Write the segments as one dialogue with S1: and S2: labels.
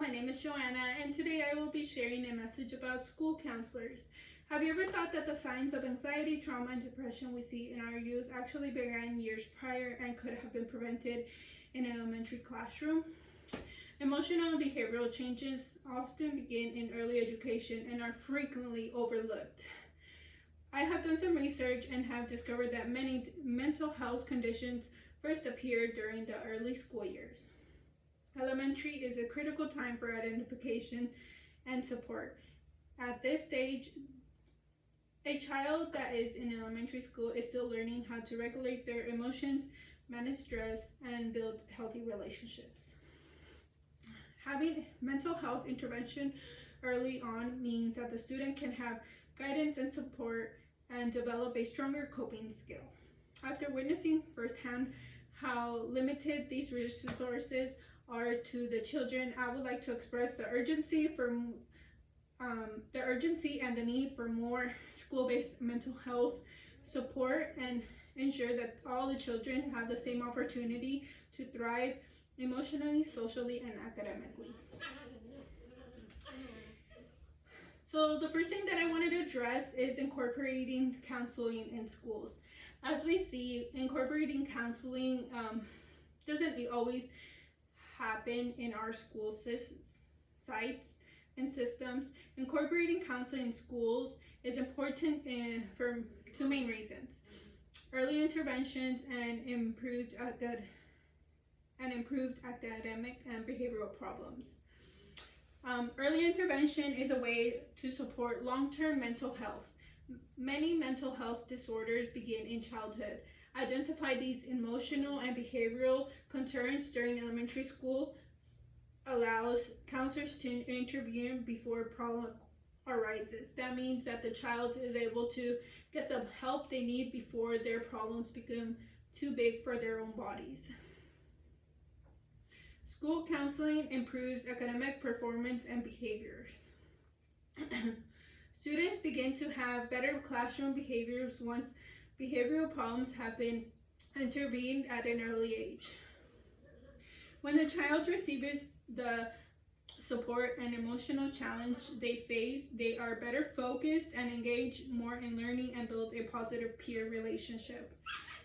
S1: my name is Joanna, and today I will be sharing a message about school counselors. Have you ever thought that the signs of anxiety, trauma, and depression we see in our youth actually began years prior and could have been prevented in an elementary classroom? Emotional and behavioral changes often begin in early education and are frequently overlooked. I have done some research and have discovered that many mental health conditions first appear during the early school years. Elementary is a critical time for identification and support. At this stage, a child that is in elementary school is still learning how to regulate their emotions, manage stress, and build healthy relationships. Having mental health intervention early on means that the student can have guidance and support and develop a stronger coping skill. After witnessing firsthand how limited these resources are to the children, I would like to express the urgency and the need for more school-based mental health support and ensure that all the children have the same opportunity to thrive emotionally, socially, and academically. So the first thing that I wanted to address is incorporating counseling in schools. As we see, incorporating counseling doesn't always happen in our school sites and systems. Incorporating counseling in schools is important for two main reasons: early interventions and improved academic and behavioral problems. Early intervention is a way to support long-term mental health. Many mental health disorders begin in childhood. Identify these emotional and behavioral concerns during elementary school allows counselors to intervene before a problem arises. That means that the child is able to get the help they need before their problems become too big for their own bodies. School counseling improves academic performance and behaviors. Students begin to have better classroom behaviors once behavioral problems have been intervened at an early age. When the child receives the support and emotional challenge they face, they are better focused and engage more in learning and build a positive peer relationship.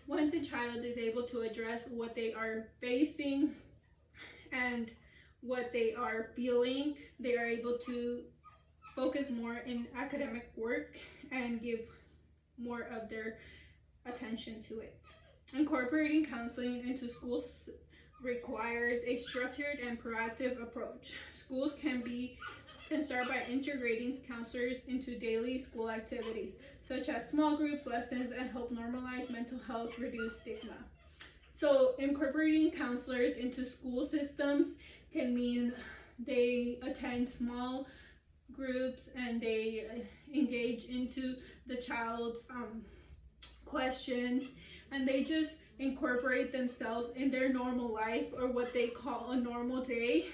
S1: Once a child is able to address what they are facing and what they are feeling, they are able to focus more in academic work and give more of their attention to it. Incorporating counseling into schools requires a structured and proactive approach. Schools can start by integrating counselors into daily school activities, such as small groups, lessons, and help normalize mental health, reduce stigma. So incorporating counselors into school systems can mean they attend small groups and they engage into the child's questions, and they just incorporate themselves in their normal life, or what they call a normal day,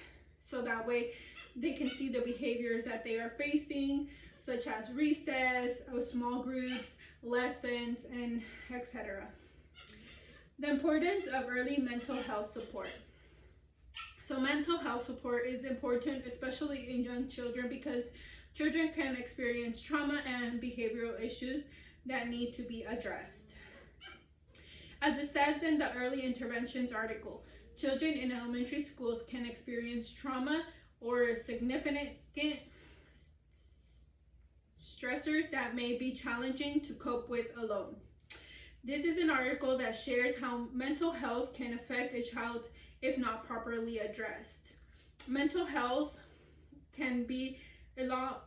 S1: so that way they can see the behaviors that they are facing, such as recess, small groups, lessons, and etc. The importance of early mental health support. So mental health support is important, especially in young children, because children can experience trauma and behavioral issues that need to be addressed. As it says in the early interventions article, children in elementary schools can experience trauma or significant stressors that may be challenging to cope with alone. This is an article that shares how mental health can affect a child if not properly addressed. Mental health can be a lot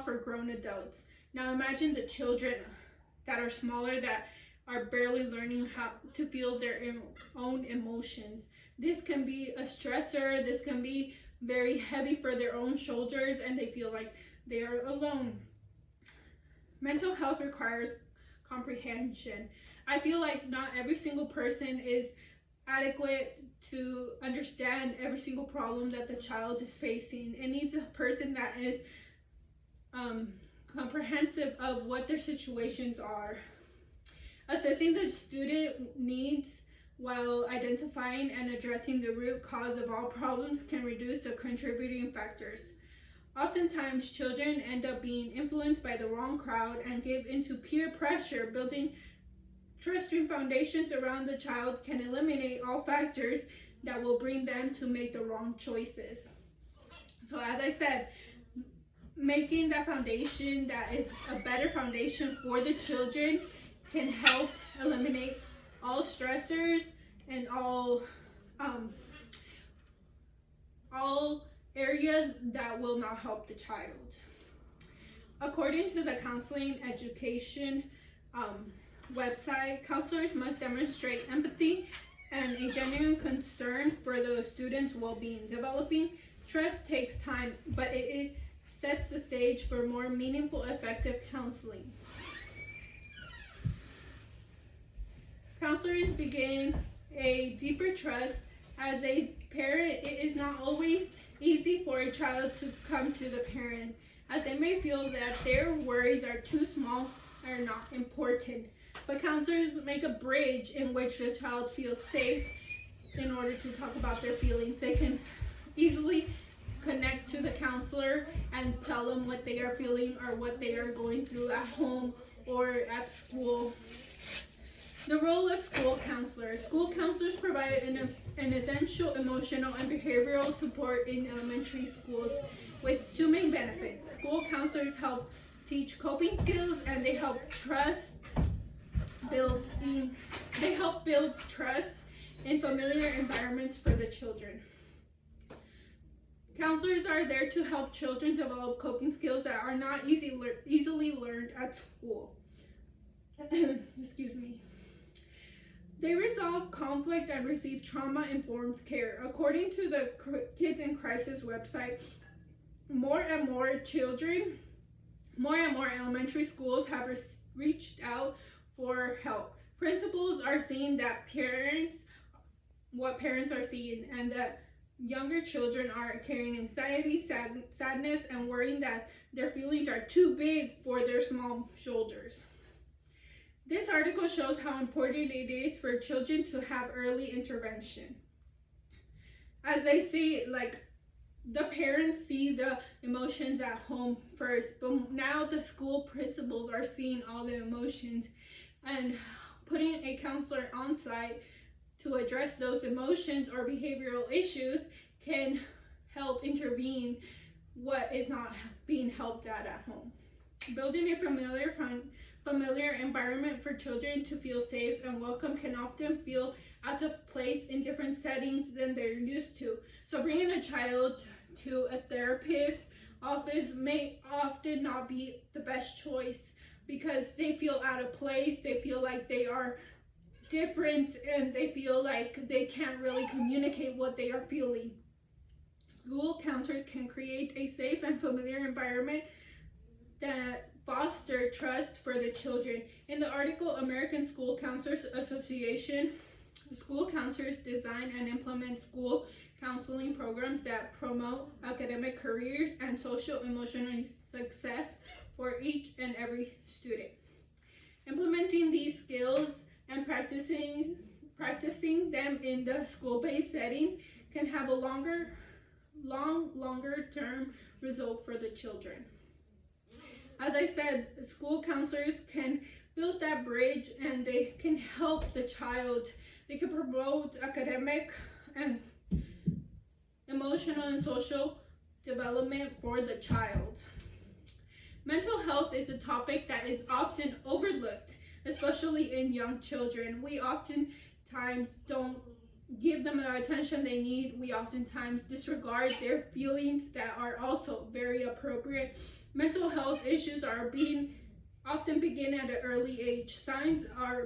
S1: for grown adults. Now imagine the children that are smaller, that are barely learning how to feel their own emotions. This can be a stressor. This can be very heavy for their own shoulders, and they feel like they are alone. Mental health requires comprehension. I feel like not every single person is adequate to understand every single problem that the child is facing. It needs a person that is comprehensive of what their situations are. Assessing the student needs while identifying and addressing the root cause of all problems can reduce the contributing factors. Oftentimes, children end up being influenced by the wrong crowd and give into peer pressure. Building trusting foundations around the child can eliminate all factors that will bring them to make the wrong choices. So as I said, making that foundation that is a better foundation for the children can help eliminate all stressors and all areas that will not help the child. According to the counseling education website, counselors must demonstrate empathy and a genuine concern for the students' well-being. Developing trust takes time, but it sets the stage for more meaningful, effective counseling. Counselors begin a deeper trust. As a parent, it is not always easy for a child to come to the parent, as they may feel that their worries are too small or not important. But counselors make a bridge in which the child feels safe in order to talk about their feelings. They can easily connect to the counselor and tell them what they are feeling or what they are going through at home or at school. The role of school counselors. School counselors provide an essential emotional and behavioral support in elementary schools with two main benefits. School counselors help teach coping skills, and they help build trust in familiar environments for the children. Counselors are there to help children develop coping skills that are not easily learned at school. Excuse me. They resolve conflict and receive trauma-informed care. According to the Kids in Crisis website, more and more elementary schools have reached out for help. Principals are seeing what parents are seeing, and that younger children are carrying anxiety, sadness, and worrying that their feelings are too big for their small shoulders. This article shows how important it is for children to have early intervention. As they see, the parents see the emotions at home first, but now the school principals are seeing all the emotions, and putting a counselor on site to address those emotions or behavioral issues can help intervene what is not being helped at home. Building a familiar environment for children to feel safe and welcome can often feel out of place in different settings than they're used to. So bringing a child to a therapist office may often not be the best choice, because they feel out of place, they feel like they are different, and they feel like they can't really communicate what they are feeling. School counselors can create a safe and familiar environment that foster trust for the children. In the article, American School Counselors Association, school counselors design and implement school counseling programs that promote academic careers and social emotional success for each and every student. Implementing these skills and practicing them in the school-based setting can have a longer term result for the children. As I said, school counselors can build that bridge, and they can help the child. They can promote academic and emotional and social development for the child. Mental health is a topic that is often overlooked, especially in young children. We oftentimes don't give them the attention they need. We oftentimes disregard their feelings that are also very appropriate. Mental health issues often begin at an early age. Signs are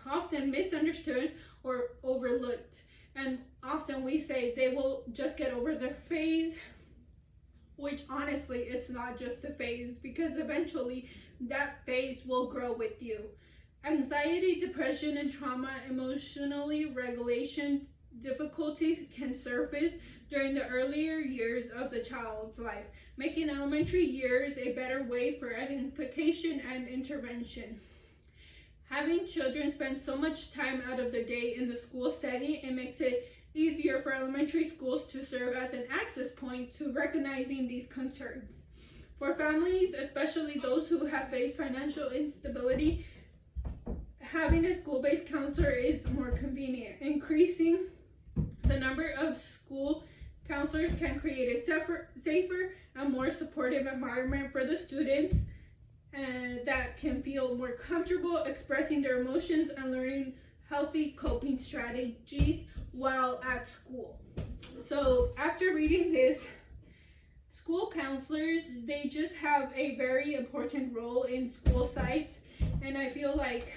S1: often misunderstood or overlooked, and often we say they will just get over their phase, which honestly, it's not just a phase, because eventually that phase will grow with you. Anxiety, depression, and trauma, emotionally regulation difficulties can surface during the earlier years of the child's life, making elementary years a better way for identification and intervention. Having children spend so much time out of their day in the school setting, it makes it easier for elementary schools to serve as an access point to recognizing these concerns. For families, especially those who have faced financial instability, having a school-based counselor is more convenient. Increasing the number of school counselors can create a safer and more supportive environment for the students, and that can feel more comfortable expressing their emotions and learning healthy coping strategies while at school. So after reading this, school counselors, they just have a very important role in school sites, and I feel like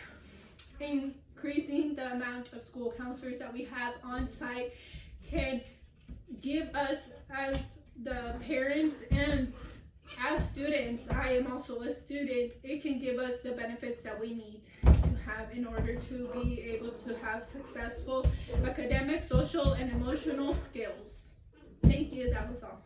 S1: increasing the amount of school counselors that we have on site can give us, as the parents and as students, I am also a student, it can give us the benefits that we need to have in order to be able to have successful academic, social, and emotional skills. Thank you, that was all.